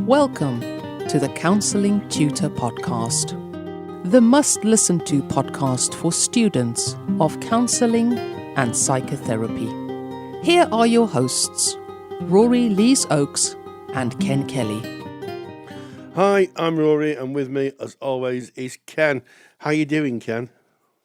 Welcome to the Counselling Tutor Podcast, the must-listen-to podcast for students of counselling and psychotherapy. Here are your hosts, Rory Lees-Oakes and Ken Kelly. Hi, I'm Rory, and with me, as always, is Ken. How you doing, Ken?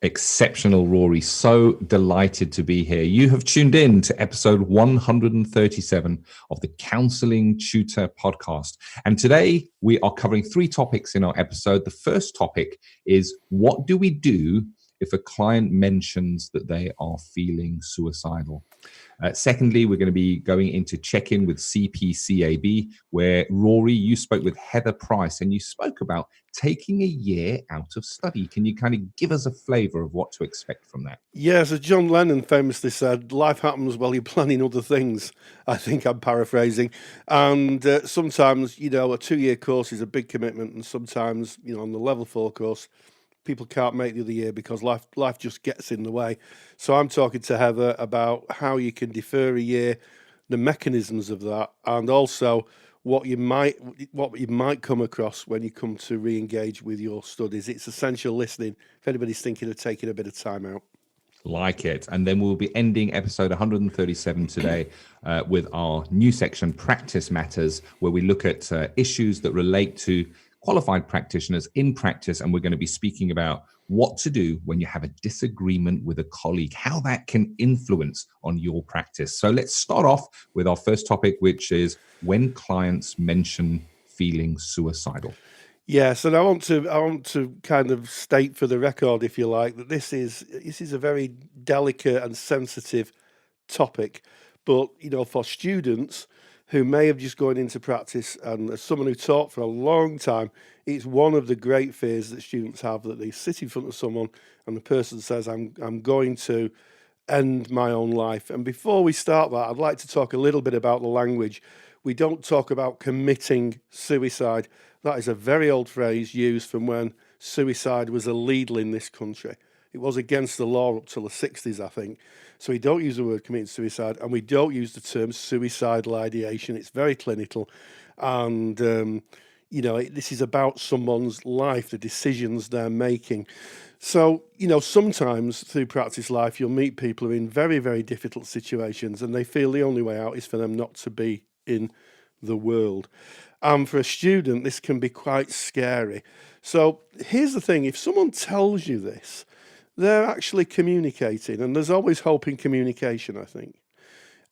Exceptional, Rory. So delighted to be here. You have tuned in to episode 137 of the Counselling Tutor Podcast. And today we are covering three topics in our episode. The first topic is, what do we do if a client mentions that they are feeling suicidal? Secondly, we're going to be going into check-in with CPCAB, where Rory, you spoke with Heather Price and you spoke about taking a year out of study. Can you kind of give us a flavour of what to expect from that? Yes, as John Lennon famously said, life happens while you're planning other things. I think I'm paraphrasing. And sometimes, a 2-year course is a big commitment. And sometimes, on the level 4 course, people can't make the other year because life just gets in the way. So I'm talking to Heather about how you can defer a year, the mechanisms of that, and also what you might come across when you come to re-engage with your studies. It's essential listening if anybody's thinking of taking a bit of time out. Like it. And then we'll be ending episode 137 today with our new section, Practice Matters, where we look at issues that relate to qualified practitioners in practice, and we're going to be speaking about what to do when you have a disagreement with a colleague, how that can influence on your practice. So let's start off with our first topic, which is when clients mention feeling suicidal. Yes, and I want to kind of state for the record, if you like, that this is a very delicate and sensitive topic, but for students who may have just gone into practice, and as someone who taught for a long time, it's one of the great fears that students have, that they sit in front of someone and the person says, I'm going to end my own life. And before we start that, I'd like to talk a little bit about the language. We don't talk about committing suicide. That is a very old phrase used from when suicide was illegal in this country. It was against the law up till the 60s, I think. So we don't use the word committing suicide, and we don't use the term suicidal ideation. It's very clinical. And, this is about someone's life, the decisions they're making. So, sometimes through practice life, you'll meet people who are in very, very difficult situations, and they feel the only way out is for them not to be in the world. And for a student, this can be quite scary. So here's the thing. If someone tells you this, they're actually communicating, and there's always hope in communication, I think.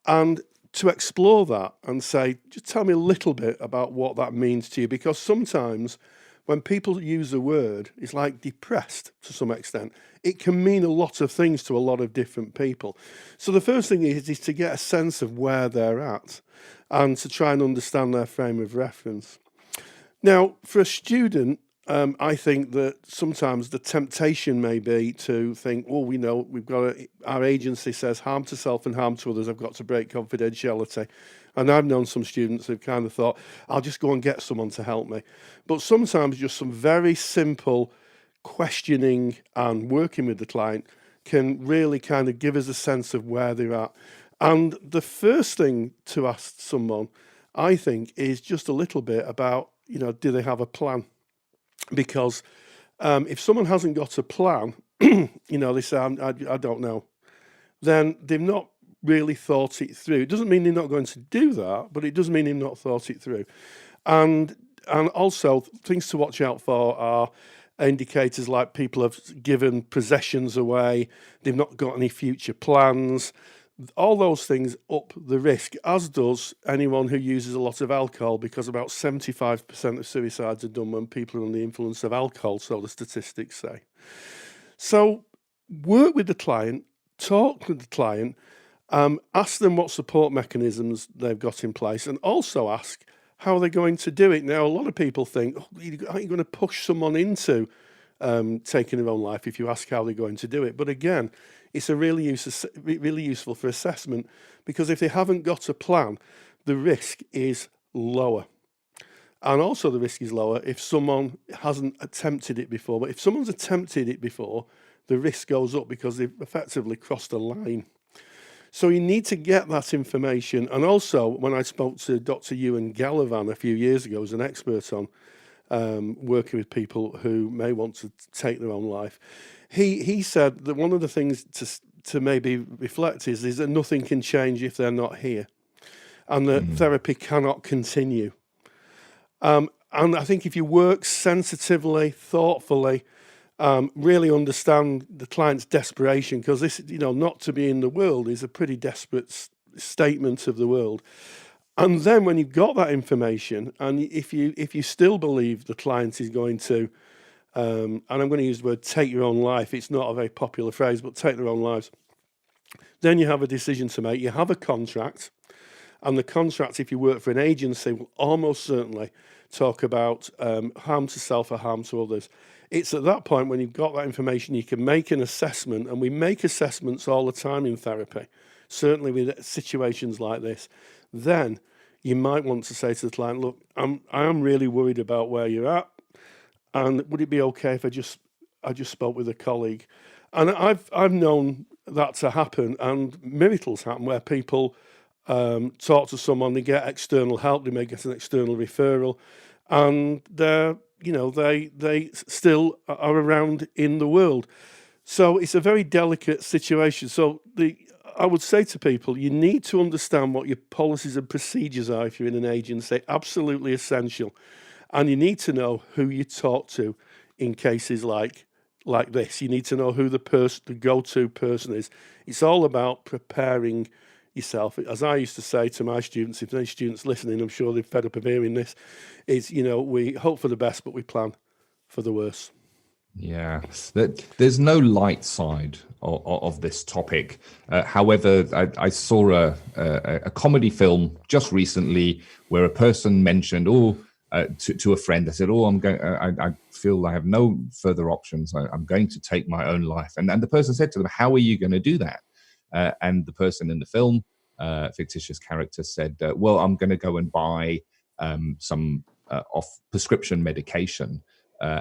And to explore that and say, just tell me a little bit about what that means to you, because sometimes when people use the word, it's like depressed to some extent. It can mean a lot of things to a lot of different people. So the first thing is to get a sense of where they're at and to try and understand their frame of reference. Now, for a student, I think that sometimes the temptation may be to think, our agency says harm to self and harm to others, I've got to break confidentiality. And I've known some students who've kind of thought, I'll just go and get someone to help me. But sometimes just some very simple questioning and working with the client can really kind of give us a sense of where they're at. And the first thing to ask someone, I think, is just a little bit about, do they have a plan? Because if someone hasn't got a plan, they say, I don't know, then they've not really thought it through. It doesn't mean they're not going to do that, but it does mean they've not thought it through. And also, things to watch out for are indicators like people have given possessions away, they've not got any future plans. All those things up the risk, as does anyone who uses a lot of alcohol, because about 75% of suicides are done when people are under the influence of alcohol, so the statistics say. So work with the client, talk with the client, ask them what support mechanisms they've got in place, and also ask how they're going to do it. Now, a lot of people think, aren't you going to push someone into taking their own life if you ask how they're going to do it? But again, it's really useful for assessment, because if they haven't got a plan, the risk is lower. And also the risk is lower if someone hasn't attempted it before. But if someone's attempted it before, the risk goes up because they've effectively crossed a line. So you need to get that information. And also, when I spoke to Dr. Ewan Gallivan a few years ago as an expert on working with people who may want to take their own life, he said that one of the things to maybe reflect is that nothing can change if they're not here, and that therapy cannot continue. And I think if you work sensitively, thoughtfully, really understand the client's desperation, because this, not to be in the world is a pretty desperate statement of the world. And then when you've got that information, and if you still believe the client is going to, and I'm going to use the word take your own life, it's not a very popular phrase, but take their own lives, then you have a decision to make. You have a contract, and the contract, if you work for an agency, will almost certainly talk about harm to self or harm to others. It's at that point when you've got that information, you can make an assessment, and we make assessments all the time in therapy, certainly with situations like this. Then you might want to say to the client, look, I am really worried about where you're at, and would it be okay if I just spoke with a colleague? And I've known that to happen, and miracles happen where people talk to someone, they get external help, they may get an external referral, and they still are around in the world. So it's a very delicate situation. So I would say to people, you need to understand what your policies and procedures are if you're in an agency, absolutely essential. And you need to know who you talk to in cases like this. You need to know who the go-to person is. It's all about preparing yourself. As I used to say to my students, if any students listening, I'm sure they're fed up of hearing this, is, we hope for the best, but we plan for the worst. Yeah, there's no light side of this topic. However, I saw a comedy film just recently where a person mentioned, to a friend, I said, I feel I have no further options. I'm going to take my own life. And the person said to them, how are you going to do that? And the person in the film, fictitious character, said, well, I'm going to go and buy some off prescription medication.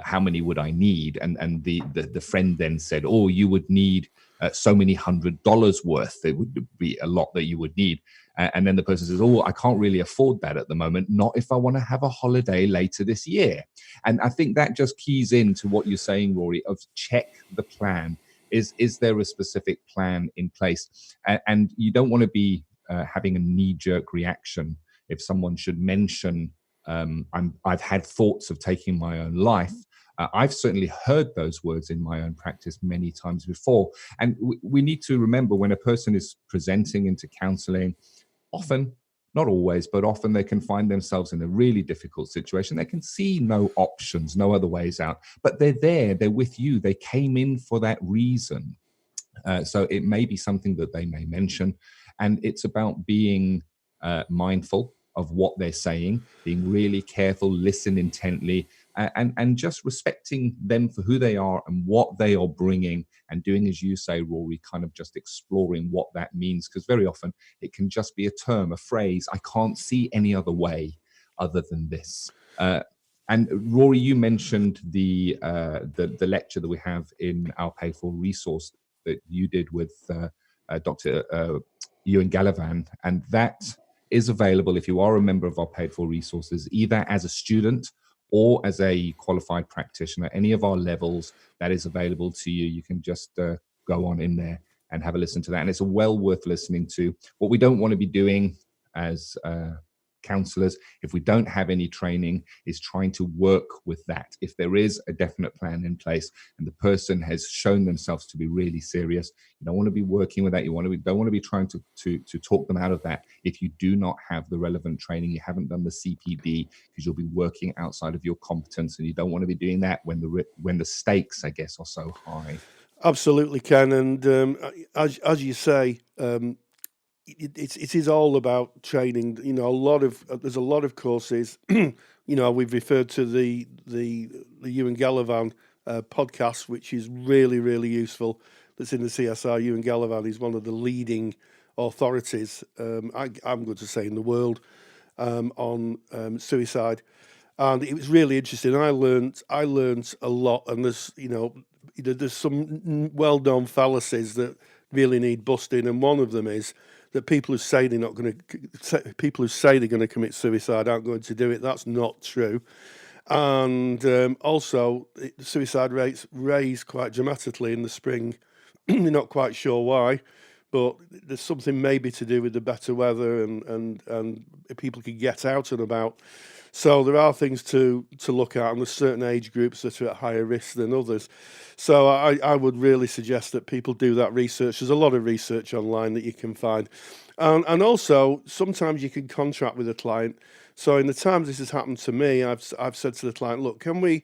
How many would I need? And the friend then said, you would need so many $100 worth. It would be a lot that you would need. And then the person says, I can't really afford that at the moment, not if I want to have a holiday later this year. And I think that just keys into what you're saying, Rory, of check the plan. Is there a specific plan in place? And you don't want to be having a knee-jerk reaction if someone should mention, I've had thoughts of taking my own life. I've certainly heard those words in my own practice many times before. And we need to remember, when a person is presenting into counseling, often, not always, but often they can find themselves in a really difficult situation. They can see no options, no other ways out, but they're there, they're with you. They came in for that reason. So it may be something that they may mention. And it's about being mindful of what they're saying, being really careful, listen intently, and just respecting them for who they are and what they are bringing, and doing, as you say, Rory, kind of just exploring what that means, because very often it can just be a term, a phrase. I can't see any other way other than this. And Rory, you mentioned the lecture that we have in our paid for resource that you did with Dr. Ewan Gallivan, and that is available if you are a member of our paid for resources, either as a student or as a qualified practitioner. Any of our levels, that is available to you. You can just go on in there and have a listen to that. And it's well worth listening to. What we don't want to be doing as counselors, if we don't have any training, is trying to work with that. If there is a definite plan in place and the person has shown themselves to be really serious, you don't want to be working with that. Don't want to be trying to talk them out of that if you do not have the relevant training. You haven't done the CPD, because you'll be working outside of your competence, and you don't want to be doing that when the stakes, I guess, are so high. Absolutely, Ken. And as you say, it is all about training. There's a lot of courses. We've referred to the Ewan Gallivan podcast, which is really, really useful. That's in the CSR. Ewan Gallivan is one of the leading authorities, I'm going to say, in the world on suicide, and it was really interesting. I learned a lot, and there's some well-known fallacies that really need busting, and one of them is that people who say they're going to commit suicide aren't going to do it. That's not true. And also, suicide rates raised quite dramatically in the spring. You're not quite sure why, but there's something maybe to do with the better weather and people can get out and about. So there are things to look at, and there's certain age groups that are at higher risk than others. So I would really suggest that people do that research. There's a lot of research online that you can find. And also, sometimes you can contract with a client. So in the times this has happened to me, I've said to the client, look, can we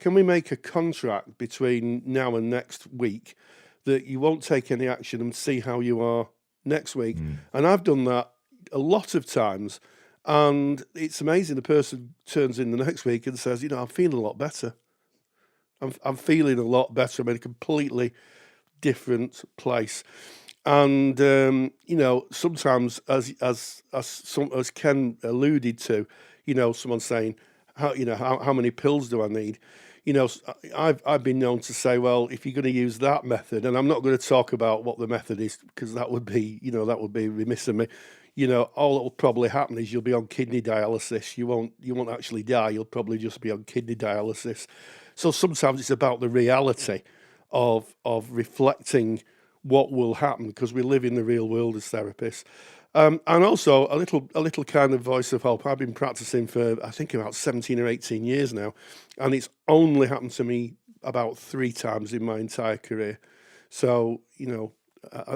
make a contract between now and next week that you won't take any action and see how you are next week? And I've done that a lot of times. And it's amazing. The person turns in the next week and says, I'm feeling a lot better. I'm feeling a lot better. I'm in a completely different place. And sometimes, as Ken alluded to, someone saying, how many pills do I need? I've been known to say, well, if you're going to use that method, and I'm not going to talk about what the method is because that would be remiss of me. All that will probably happen is you'll be on kidney dialysis. You won't actually die. You'll probably just be on kidney dialysis. So sometimes it's about the reality of reflecting what will happen, because we live in the real world as therapists. And also a little kind of voice of hope. I've been practicing for, I think, about 17 or 18 years now, and it's only happened to me about 3 times in my entire career. So,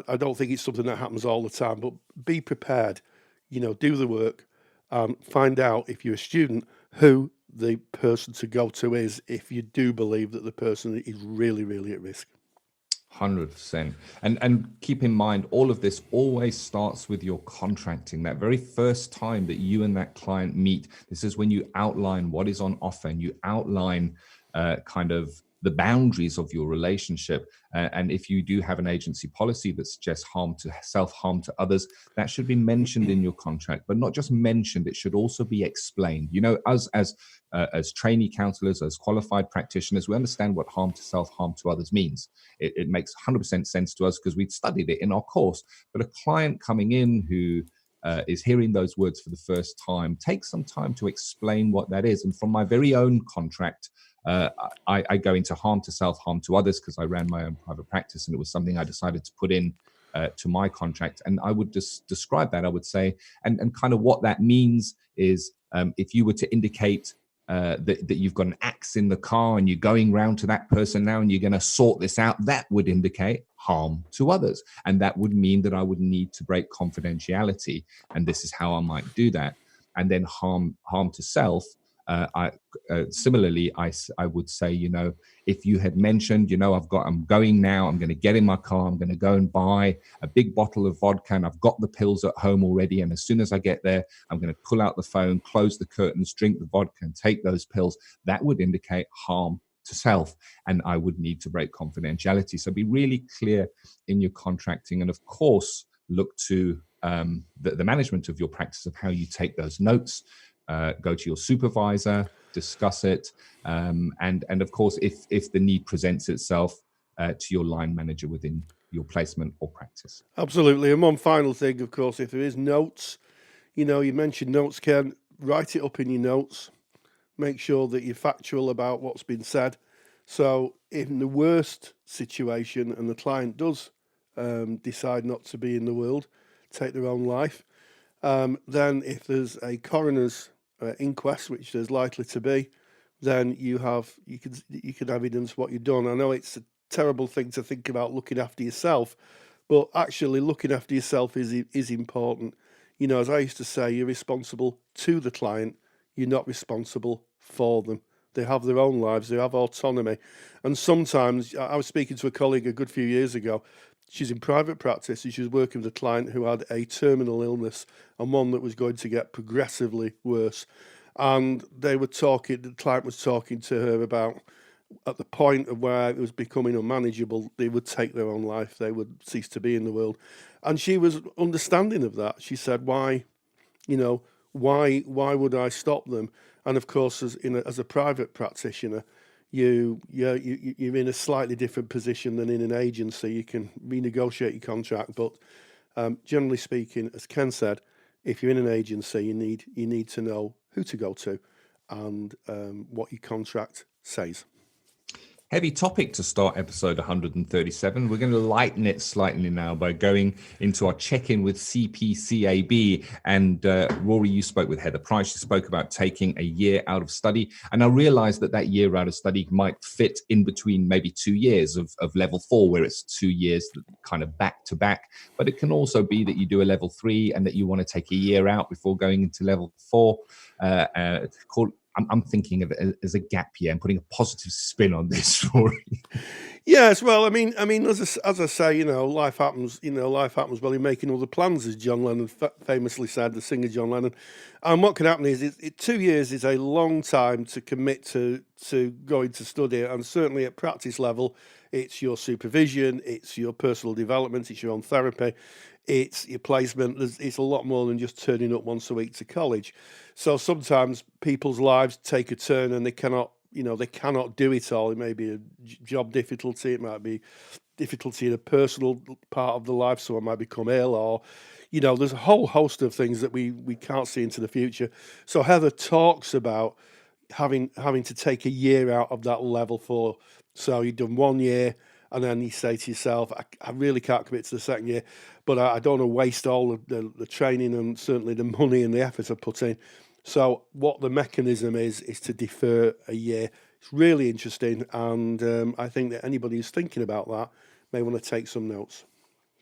I don't think it's something that happens all the time, but be prepared, do the work, find out, if you're a student, who the person to go to is if you do believe that the person is really, really at risk. 100%. And keep in mind, all of this always starts with your contracting. That very first time that you and that client meet, this is when you outline what is on offer, and you outline kind of the boundaries of your relationship. And if you do have an agency policy that suggests self-harm to others, that should be mentioned in your contract, but not just mentioned, it should also be explained. As trainee counselors, as qualified practitioners, we understand what harm to self, harm to others means. It makes 100% sense to us because we'd studied it in our course. But a client coming in who is hearing those words for the first time, take some time to explain what that is. And from my very own contract, I go into harm to self, harm to others, because I ran my own private practice, and it was something I decided to put in to my contract. And I would just describe that. I would say, and kind of what that means is, if you were to indicate that you've got an axe in the car and you're going round to that person now and you're going to sort this out, that would indicate harm to others. And that would mean that I would need to break confidentiality. And this is how I might do that. And then harm to self. Similarly, I would say, if you had mentioned, I'm going now, I'm going to get in my car, I'm going to go and buy a big bottle of vodka, and I've got the pills at home already. And as soon as I get there, I'm going to pull out the phone, close the curtains, drink the vodka and take those pills. That would indicate harm to self, and I would need to break confidentiality. So be really clear in your contracting, and of course, look to the management of your practice of how you take those notes. Go to your supervisor, discuss it, and of course, if the need presents itself, to your line manager within your placement or practice. Absolutely. And one final thing, of course, if there is notes, you mentioned notes, Ken, write it up in your notes. Make sure that you're factual about what's been said. So in the worst situation, and the client does decide not to be in the world, take their own life, then if there's a coroner's inquest, which there's likely to be, then you can evidence what you've done. I know it's a terrible thing to think about, looking after yourself, but actually looking after yourself is important. As I used to say, you're responsible to the client, you're not responsible for them. They have their own lives, they have autonomy. And sometimes, I was speaking to a colleague a good few years ago. She's in private practice, and she was working with a client who had a terminal illness, and one that was going to get progressively worse. And the client was talking to her about, at the point of where it was becoming unmanageable, they would take their own life, they would cease to be in the world. And she was understanding of that. She said, why would I stop them? And of course, as a private practitioner, you're in a slightly different position than in an agency. You can renegotiate your contract, but generally speaking, as Ken said, if you're in an agency, you need to know who to go to and what your contract says. Heavy topic to start episode 137. We're going to lighten it slightly now by going into our check-in with CPCAB. And Rory, you spoke with Heather Price. You spoke about taking a year out of study. And I realized that year out of study might fit in between maybe 2 years of level 4, where it's 2 years kind of back to back. But it can also be that you do a level 3 and that you want to take a year out before going into level 4. I'm thinking of it as a gap year and putting a positive spin on this story. Yes, well, I mean, as I say, life happens. Life happens while you're making other plans, as John Lennon famously said, the singer John Lennon. And what can happen is, 2 years is a long time to commit to going to study, and certainly at practice level, it's your supervision, it's your personal development, it's your own therapy, it's your placement. It's a lot more than just turning up once a week to college. So sometimes people's lives take a turn and they cannot do it all. It may be a job difficulty, it might be difficulty in a personal part of the life, someone might become ill, or there's a whole host of things that we can't see into the future. So Heather talks about having to take a year out of that level 4. So you've done 1 year, and then you say to yourself, I really can't commit to the second year, but I don't want to waste all the training and certainly the money and the effort I put in. So what the mechanism is to defer a year. It's really interesting, and I think that anybody who's thinking about that may want to take some notes.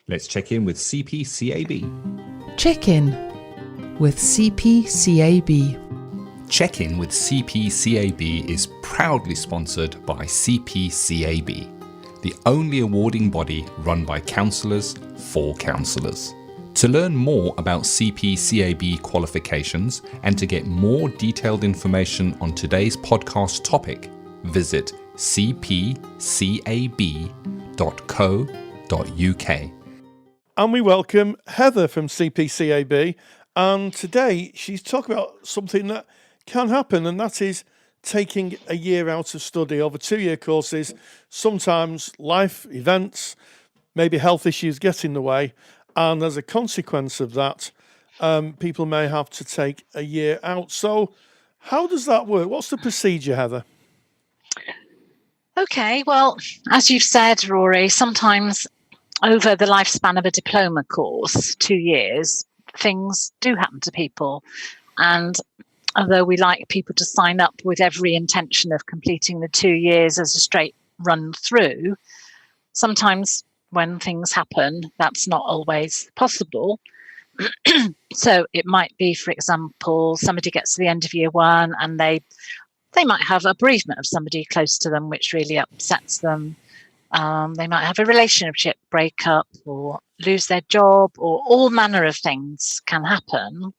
Let's check in with CPCAB. Check in with CPCAB. Check-in with CPCAB is proudly sponsored by CPCAB, the only awarding body run by counsellors for counsellors. To learn more about CPCAB qualifications and to get more detailed information on today's podcast topic, visit cpcab.co.uk. And we welcome Heather from CPCAB, and today she's talking about something that can happen, and that is taking a year out of study over 2-year courses. Sometimes life events, maybe health issues get in the way, and as a consequence of that, people may have to take a year out. So how does that work? What's the procedure, Heather? Okay, well, as you've said, Rory, sometimes over the lifespan of a diploma course, 2 years, things do happen to people. And although we like people to sign up with every intention of completing the 2 years as a straight run through, sometimes when things happen, that's not always possible. So it might be, for example, somebody gets to the end of year 1 and they might have a bereavement of somebody close to them, which really upsets them. They might have a relationship breakup or lose their job, or all manner of things can happen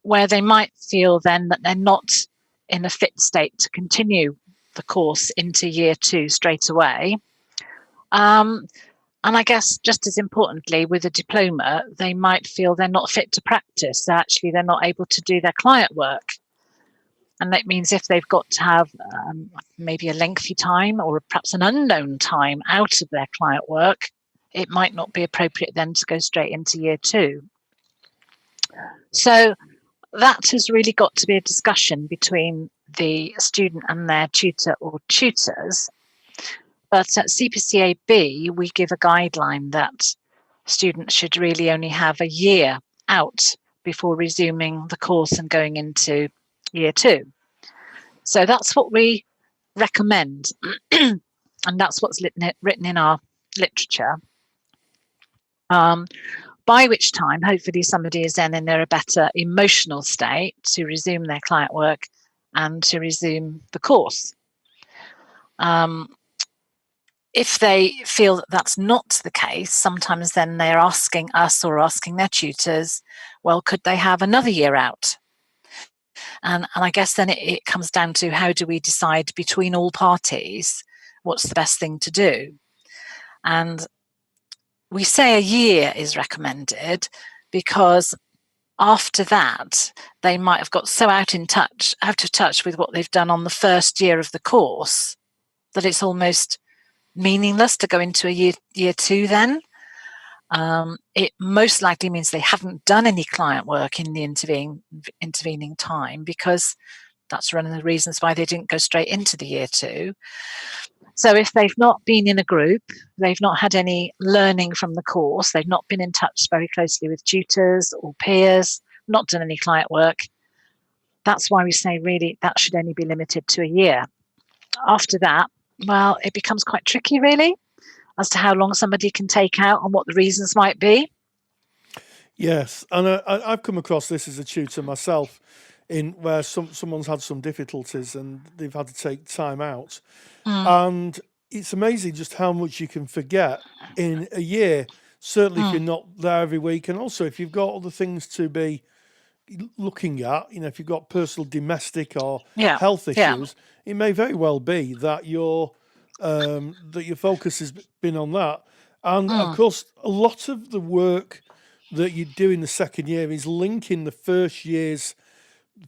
where they might feel then that they're not in a fit state to continue the course into year 2 straight away. And I guess just as importantly, with a diploma, they might feel they're not fit to practice. So actually, they're not able to do their client work. And that means if they've got to have maybe a lengthy time or perhaps an unknown time out of their client work, it might not be appropriate then to go straight into year 2. So that has really got to be a discussion between the student and their tutor or tutors. But at CPCAB, we give a guideline that students should really only have a year out before resuming the course and going into year 2. So that's what we recommend. And that's what's written in our literature. By which time, hopefully, somebody is then in a better emotional state to resume their client work and to resume the course. If they feel that that's not the case, sometimes then they're asking us or asking their tutors, well, could they have another year out? And I guess then it comes down to, how do we decide between all parties what's the best thing to do? And we say a year is recommended because after that, they might have got so out of touch with what they've done on the first year of the course that it's almost meaningless to go into a year two then. It most likely means they haven't done any client work in the intervening time, because that's one of the reasons why they didn't go straight into the year two. So if they've not been in a group, they've not had any learning from the course, they've not been in touch very closely with tutors or peers, not done any client work, that's why we say really that should only be limited to a year. After that, well, it becomes quite tricky really as to how long somebody can take out and what the reasons might be. Yes, and I've come across this as a tutor myself, in where someone's had some difficulties and they've had to take time out. And it's amazing just how much you can forget in a year, certainly if you're not there every week, and also if you've got other things to be looking at, if you've got personal, domestic or health issues, it may very well be that your focus has been on that. And of course, a lot of the work that you do in the second year is linking the first year's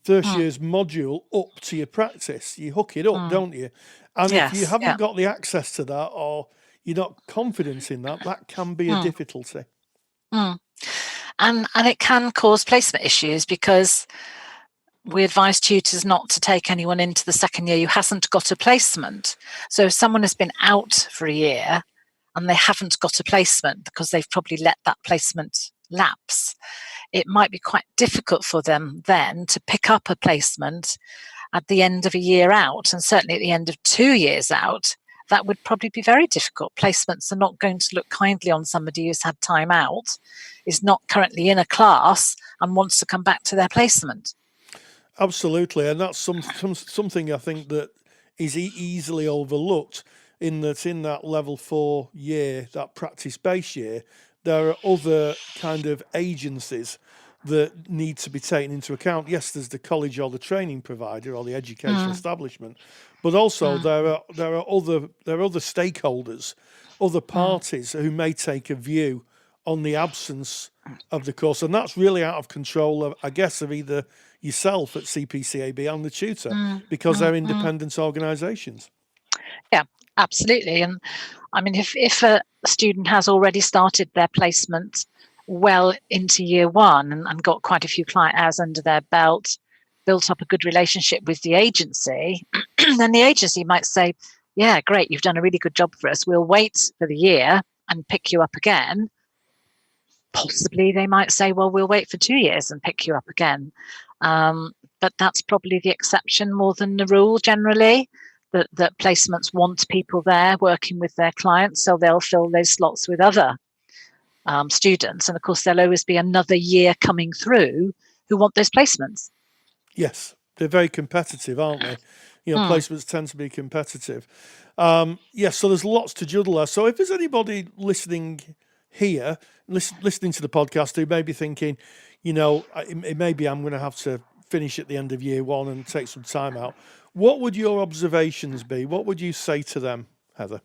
module up to your practice. You hook it up, don't you? And if you haven't got the access to that, or you're not confident in that, that can be a difficulty. And it can cause placement issues, because we advise tutors not to take anyone into the second year who hasn't got a placement. So if someone has been out for a year and they haven't got a placement because they've probably let that placement lapse, it might be quite difficult for them then to pick up a placement at the end of a year out, and certainly at the end of 2 years out. That would probably be very difficult. Placements are not going to look kindly on somebody who's had time out, is not currently in a class and wants to come back to their placement. Absolutely, and that's something I think that is easily overlooked, in that level 4 year, that practice-based year, there are other kind of agencies that need to be taken into account. Yes, there's the college or the training provider or the education establishment, but also there are other stakeholders, other parties who may take a view on the absence of the course, and that's really out of control of, I guess, of either yourself at CPCAB and the tutor, because they're independent organisations. Yeah, absolutely. And I mean, if a student has already started their placement well into year one and got quite a few client hours under their belt, built up a good relationship with the agency, then the agency might say, yeah, great, you've done a really good job for us. We'll wait for the year and pick you up again. Possibly they might say, well, we'll wait for 2 years and pick you up again. But that's probably the exception more than the rule generally, that placements want people there working with their clients, so they'll fill those slots with other students. And of course, there'll always be another year coming through who want those placements. Yes, they're very competitive, aren't they? Placements tend to be competitive. Yes, so there's lots to juggle there. So if there's anybody listening here, listening to the podcast, who may be thinking, maybe I'm going to have to finish at the end of year one and take some time out, what would your observations be? What would you say to them, Heather?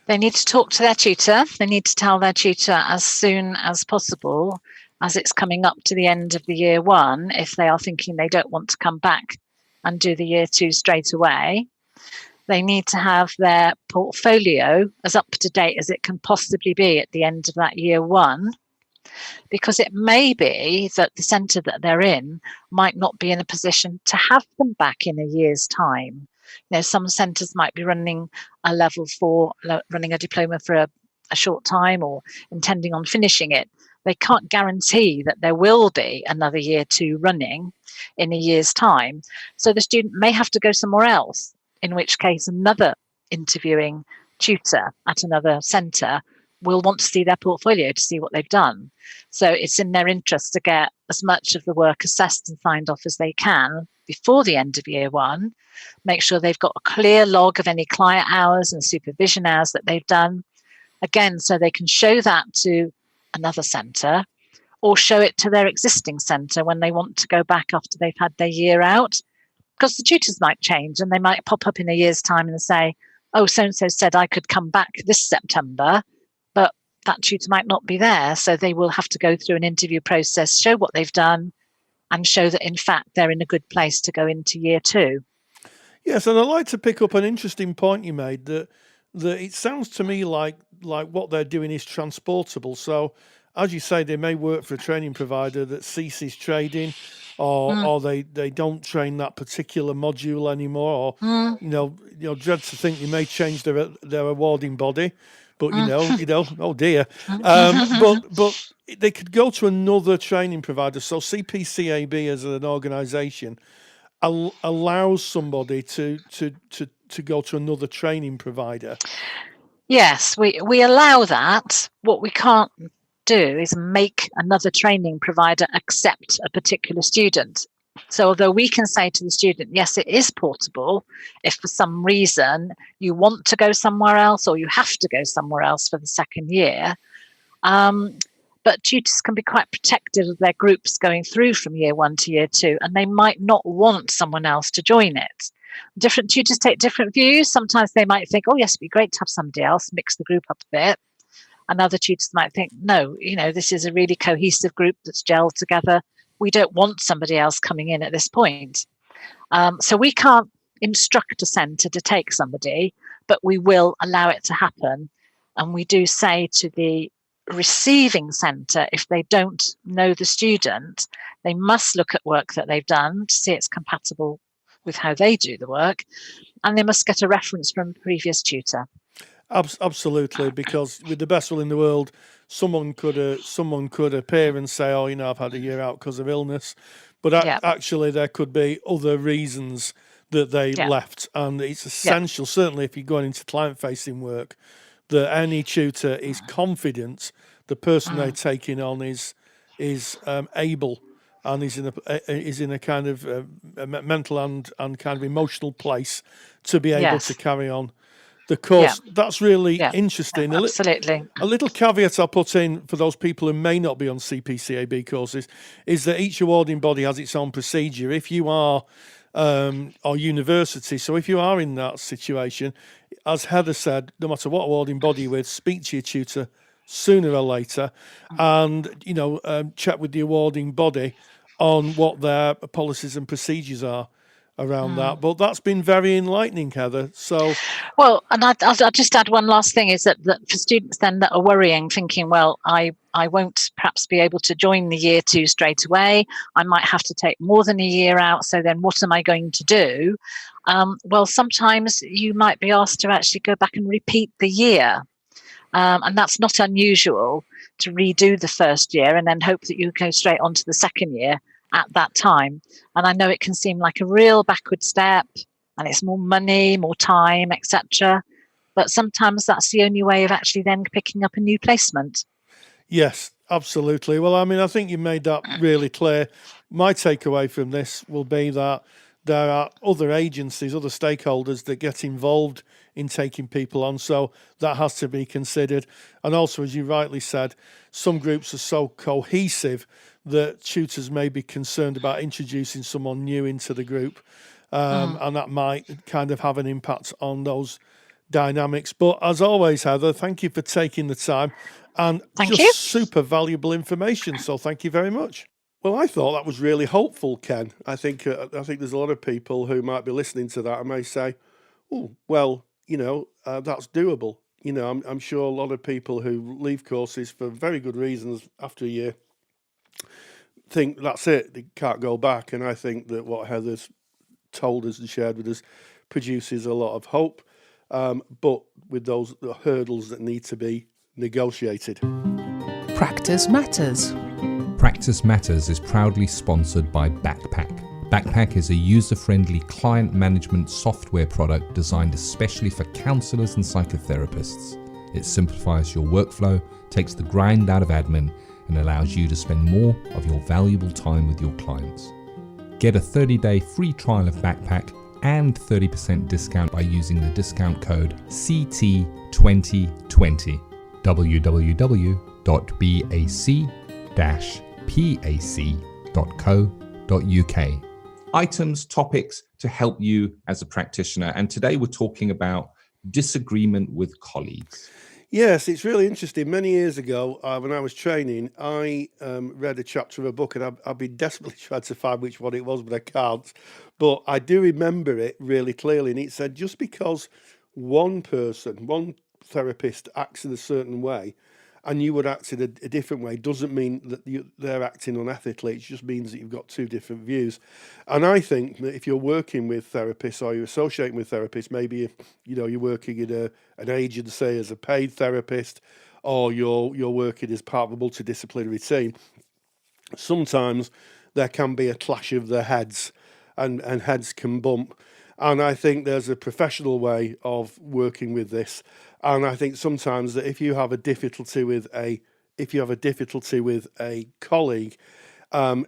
They need to talk to their tutor. They need to tell their tutor as soon as possible, as it's coming up to the end of the year one, if they are thinking they don't want to come back and do the year two straight away. They need to have their portfolio as up to date as it can possibly be at the end of that year one, because it may be that the centre that they're in might not be in a position to have them back in a year's time. Some centres might be running a level 4, running a diploma for a short time, or intending on finishing it. They can't guarantee that there will be another year two running in a year's time. So the student may have to go somewhere else, in which case another interviewing tutor at another centre will want to see their portfolio to see what they've done. So it's in their interest to get as much of the work assessed and signed off as they can before the end of year one, make sure they've got a clear log of any client hours and supervision hours that they've done, again, so they can show that to another centre or show it to their existing centre when they want to go back after they've had their year out, because the tutors might change and they might pop up in a year's time and say, oh, so-and-so said I could come back this September, but that tutor might not be there. So they will have to go through an interview process, show what they've done, and show that, in fact, they're in a good place to go into year two. Yes, and I'd like to pick up an interesting point you made that it sounds to me like what they're doing is transportable. So, as you say, they may work for a training provider that ceases trading, or they don't train that particular module anymore, or dread to think they may change their awarding body, but oh dear, but they could go to another training provider. So CPCAB as an organisation allows somebody to go to another training provider. Yes, we allow that. What we can't do is make another training provider accept a particular student. So although we can say to the student, yes, it is portable, if for some reason you want to go somewhere else or you have to go somewhere else for the second year, but tutors can be quite protective of their groups going through from year 1 to year 2, and they might not want someone else to join it. Different tutors take different views. Sometimes they might think, oh, yes, it'd be great to have somebody else, mix the group up a bit. And other tutors might think, no, this is a really cohesive group that's gelled together. We don't want somebody else coming in at this point. So we can't instruct a centre to take somebody, but we will allow it to happen. And we do say to the receiving centre, if they don't know the student, they must look at work that they've done to see it's compatible with how they do the work, and they must get a reference from a previous tutor. Absolutely, because with the best will in the world, someone could appear and say, oh, I've had a year out because of illness, but actually there could be other reasons that they left, and it's essential, certainly if you're going into client-facing work, that any tutor is confident the person they're taking on is able and is in a kind of a mental and kind of emotional place to be able to carry on the course. That's really interesting. Absolutely. A little caveat I'll put in for those people who may not be on CPCAB courses is that each awarding body has its own procedure. If you are or university, so if you are in that situation, as Heather said, no matter what awarding body you're with, speak to your tutor sooner or later, and check with the awarding body on what their policies and procedures are around that. But that's been very enlightening, Heather. So, well, and I'll just add one last thing is that for students then that are worrying, thinking, well, I won't perhaps be able to join the year 2 straight away. I might have to take more than a year out. So then what am I going to do? Well, sometimes you might be asked to actually go back and repeat the year. And that's not unusual to redo the first year and then hope that you go straight on to the second year at that time. And I know it can seem like a real backward step, and it's more money, more time, etc. But sometimes that's the only way of actually then picking up a new placement. Yes, absolutely. Well, I think you made that really clear. My takeaway from this will be that there are other agencies, other stakeholders that get involved in taking people on, so that has to be considered. And also, as you rightly said, some groups are so cohesive that tutors may be concerned about introducing someone new into the group, and that might kind of have an impact on those dynamics. But as always, Heather, thank you for taking the time, and super valuable information, so thank you very much. Well, I thought that was really hopeful, Ken. I think there's a lot of people who might be listening to that and may say, oh, well, that's doable. I'm sure a lot of people who leave courses for very good reasons after a year think that's it, they can't go back. And I think that what Heather's told us and shared with us produces a lot of hope, but with those hurdles that need to be negotiated. Practice Matters. Practice Matters is proudly sponsored by Backpack. Backpack is a user-friendly client management software product designed especially for counsellors and psychotherapists. It simplifies your workflow, takes the grind out of admin, and allows you to spend more of your valuable time with your clients. Get a 30-day free trial of Backpack and 30% discount by using the discount code CT2020. www.bac-pac.co.uk. Items, topics to help you as a practitioner. And today we're talking about disagreement with colleagues. Yes, it's really interesting. Many years ago, when I was training, I read a chapter of a book, and I've been desperately trying to find which one it was, but I can't. But I do remember it really clearly, and it said just because one therapist acts in a certain way, and you would act in a different way, doesn't mean that they're acting unethically. It just means that you've got two different views. And I think that if you're working with therapists or you're associating with therapists, maybe if, you're working in an agency as a paid therapist, or you're working as part of a multidisciplinary team, sometimes there can be a clash of the heads, and heads can bump. And I think there's a professional way of working with this. And I think sometimes that if you have a difficulty with a colleague,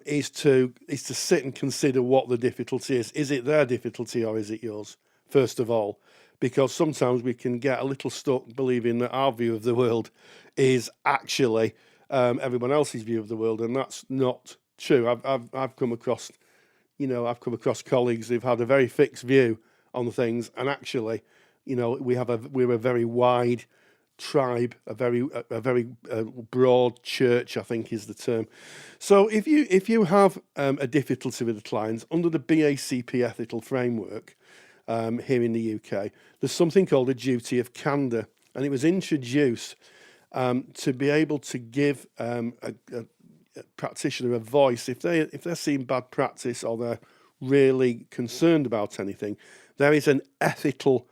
is to sit and consider what the difficulty is. Is it their difficulty or is it yours, first of all? Because sometimes we can get a little stuck believing that our view of the world is actually everyone else's view of the world, and that's not true. I've come across colleagues who've had a very fixed view on things, and actually, we're a very wide tribe, a very broad church, I think is the term. So if you have a difficulty with the clients under the BACP ethical framework here in the UK, there's something called a duty of candour, and it was introduced to be able to give a practitioner a voice if they're seeing bad practice or they're really concerned about anything. There is an ethical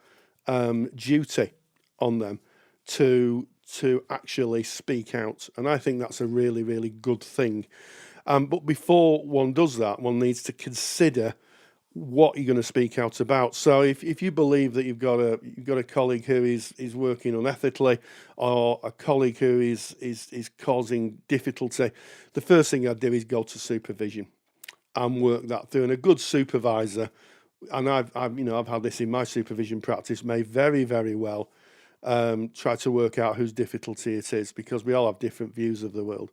duty on them to actually speak out, and I think that's a really, really good thing. But before one does that, one needs to consider what you're going to speak out about. So if you believe that you've got a colleague who is working unethically, or a colleague who is causing difficulty, the first thing I'd do is go to supervision and work that through. And a good supervisor, and I've had this in my supervision practice, may very, very well try to work out whose difficulty it is, because we all have different views of the world.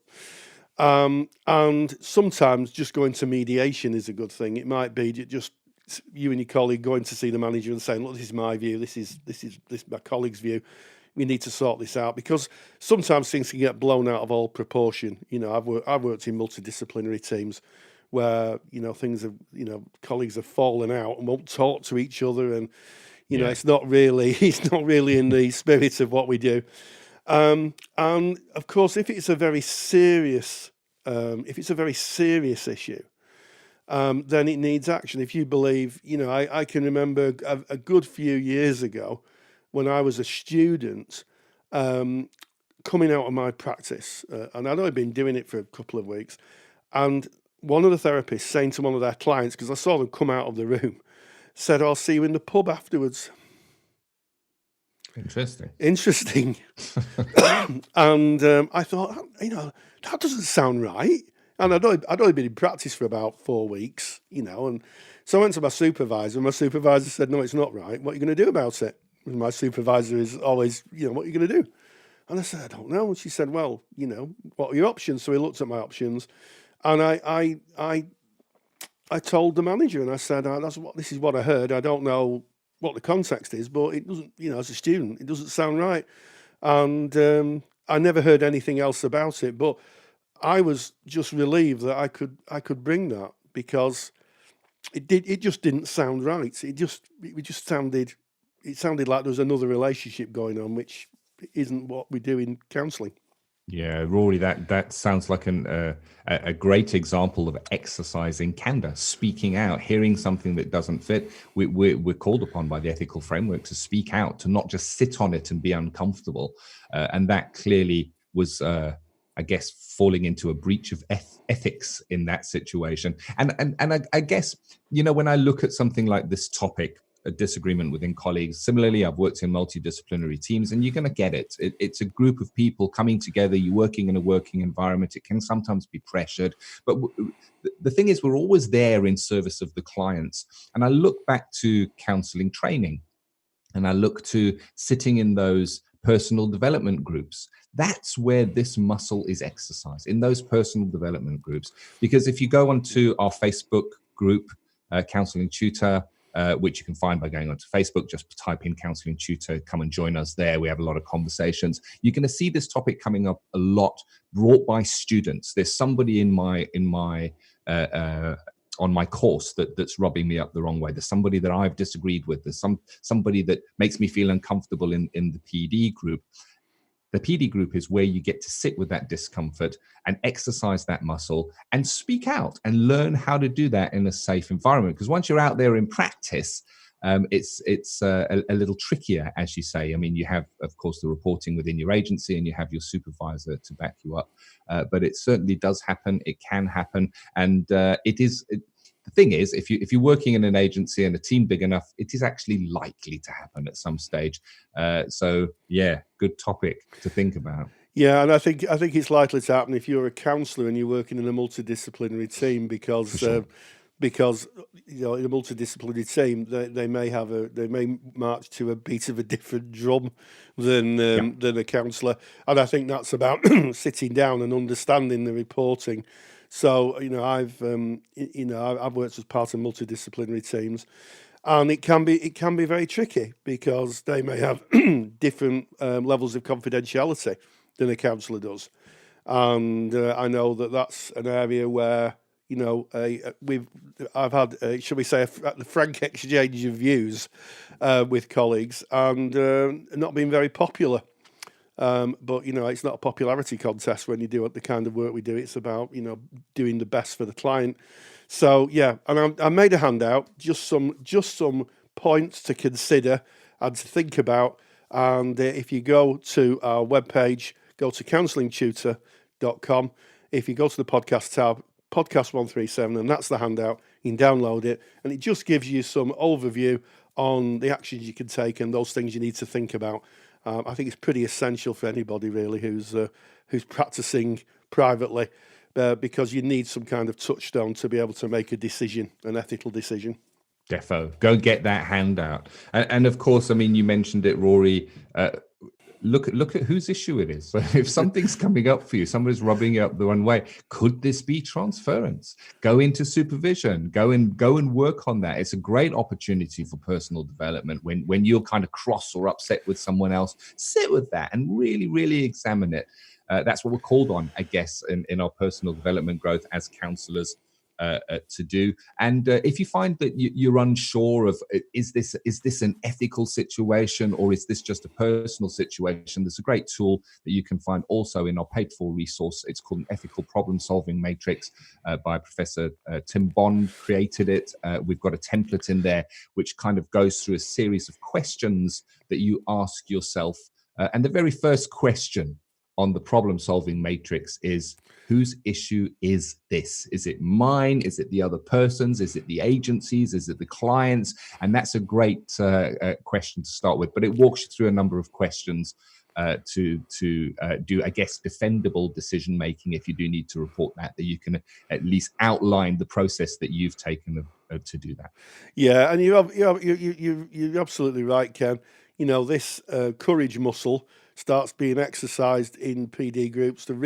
And sometimes just going to mediation is a good thing. It might be just you and your colleague going to see the manager and saying, look, this is my view, this is my colleague's view. We need to sort this out, because sometimes things can get blown out of all proportion. I've worked in multidisciplinary teams where, things have, colleagues have fallen out and won't talk to each other, and it's not really in the spirit of what we do. And of course, if it's a very serious issue, then it needs action. If you believe, I can remember a good few years ago when I was a student, coming out of my practice, and I'd only been doing it for a couple of weeks, and one of the therapists saying to one of their clients, because I saw them come out of the room, said, "I'll see you in the pub afterwards." Interesting. And I thought, that doesn't sound right. And I'd only been in practice for about 4 weeks, and so I went to my supervisor, and my supervisor said, "No, it's not right. What are you going to do about it?" And my supervisor is always, "What are you going to do?" And I said, "I don't know." And she said, "Well, what are your options?" So he looked at my options, and I told the manager, and I said, this is what I heard. I don't know what the context is, but it doesn't, as a student, it doesn't sound right. And I never heard anything else about it, but I was just relieved that I could bring that, because it just didn't sound right. It sounded like there was another relationship going on, which isn't what we do in counselling. Yeah, Rory, that sounds like a great example of exercising candor, speaking out, hearing something that doesn't fit. We're called upon by the ethical framework to speak out, to not just sit on it and be uncomfortable. And that clearly was, I guess, falling into a breach of ethics in that situation. And I guess, when I look at something like this topic, a disagreement within colleagues. Similarly, I've worked in multidisciplinary teams, and you're going to get it. It's a group of people coming together. You're working in a working environment. It can sometimes be pressured. But the thing is, we're always there in service of the clients. And I look back to counseling training, and I look to sitting in those personal development groups. That's where this muscle is exercised, in those personal development groups. Because if you go onto our Facebook group, Counselling Tutor, which you can find by going onto Facebook. Just type in Counselling Tutor, come and join us there. We have a lot of conversations. You're going to see this topic coming up a lot, brought by students. There's somebody on my course that's rubbing me up the wrong way. There's somebody that I've disagreed with. There's somebody that makes me feel uncomfortable in the PD group. The PD group is where you get to sit with that discomfort and exercise that muscle and speak out and learn how to do that in a safe environment. Because once you're out there in practice, it's a little trickier, as you say. I mean, you have, of course, the reporting within your agency and you have your supervisor to back you up. But it certainly does happen. It can happen. And the thing is, if you're working in an agency and a team big enough, it is actually likely to happen at some stage. So yeah, good topic to think about. Yeah, and I think it's likely to happen if you're a counsellor and you're working in a multidisciplinary team, because in a multidisciplinary team they may march to a beat of a different drum than a counsellor, and I think that's about sitting down and understanding the reporting. So I've worked as part of multidisciplinary teams, and it can be very tricky because they may have different levels of confidentiality than a counsellor does, and I know that's an area where I've had shall we say a frank exchange of views with colleagues, and not been very popular. But it's not a popularity contest when you do the kind of work we do. It's about doing the best for the client. So yeah, and I made a handout, just some points to consider and to think about. And if you go to our webpage, go to counsellingtutor.com. If you go to the podcast tab, podcast 137, and that's the handout. You can download it, and it just gives you some overview on the actions you can take and those things you need to think about. I think it's pretty essential for anybody really who's practicing privately, because you need some kind of touchstone to be able to make a decision, an ethical decision. Defo, go get that handout. And of course, I mean, you mentioned it, Rory. Look at whose issue it is. So if something's coming up for you, somebody's rubbing you up the one way, could this be transference? Go into supervision, go and work on that. It's a great opportunity for personal development. When you're kind of cross or upset with someone else, sit with that and really, really examine it. That's what we're called on, I guess, in our personal development growth as counselors to do. And if you find that you're unsure of is this an ethical situation or is this just a personal situation, there's a great tool that you can find also in our paid for resource. It's called an Ethical Problem Solving Matrix by Professor Tim Bond created it. We've got a template in there which kind of goes through a series of questions that you ask yourself. And the very first question on the problem solving matrix is, whose issue is this? Is it mine? Is it the other person's? Is it the agency's? Is it the client's? And that's a great question to start with. But it walks you through a number of questions to do, I guess, defendable decision making. If you do need to report that you can at least outline the process that you've taken to do that. Yeah, and you're absolutely right, Ken. This courage muscle starts being exercised in PD groups. One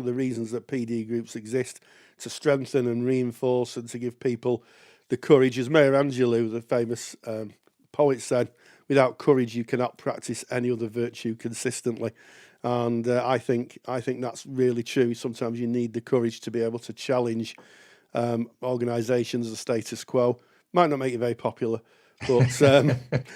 of the reasons that PD groups exist, to strengthen and reinforce and to give people the courage. As Maya Angelou, the famous poet, said, without courage you cannot practice any other virtue consistently. And I think that's really true. Sometimes you need the courage to be able to challenge organisations, the status quo. Might not make you very popular, but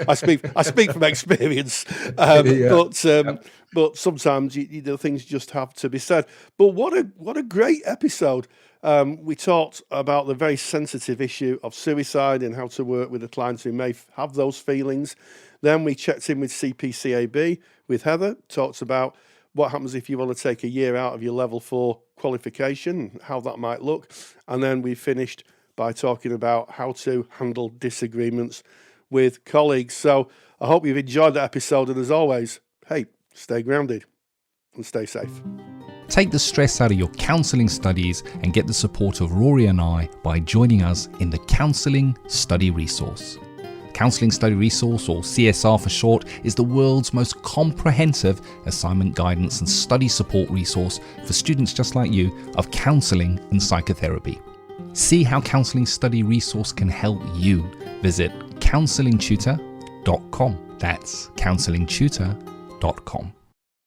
I speak from experience. But sometimes things just have to be said. But what a great episode! We talked about the very sensitive issue of suicide and how to work with the clients who may have those feelings. Then we checked in with CPCAB with Heather. Talked about what happens if you want to take a year out of your level 4 qualification, how that might look, and then we finished by talking about how to handle disagreements with colleagues. So I hope you've enjoyed that episode, and as always, hey, stay grounded and stay safe. Take the stress out of your counselling studies and get the support of Rory and I by joining us in the Counselling Study Resource. Counselling Study Resource, or CSR for short, is the world's most comprehensive assignment guidance and study support resource for students just like you of counselling and psychotherapy. See how Counselling Study Resource can help you. Visit counsellingtutor.com. That's counsellingtutor.com.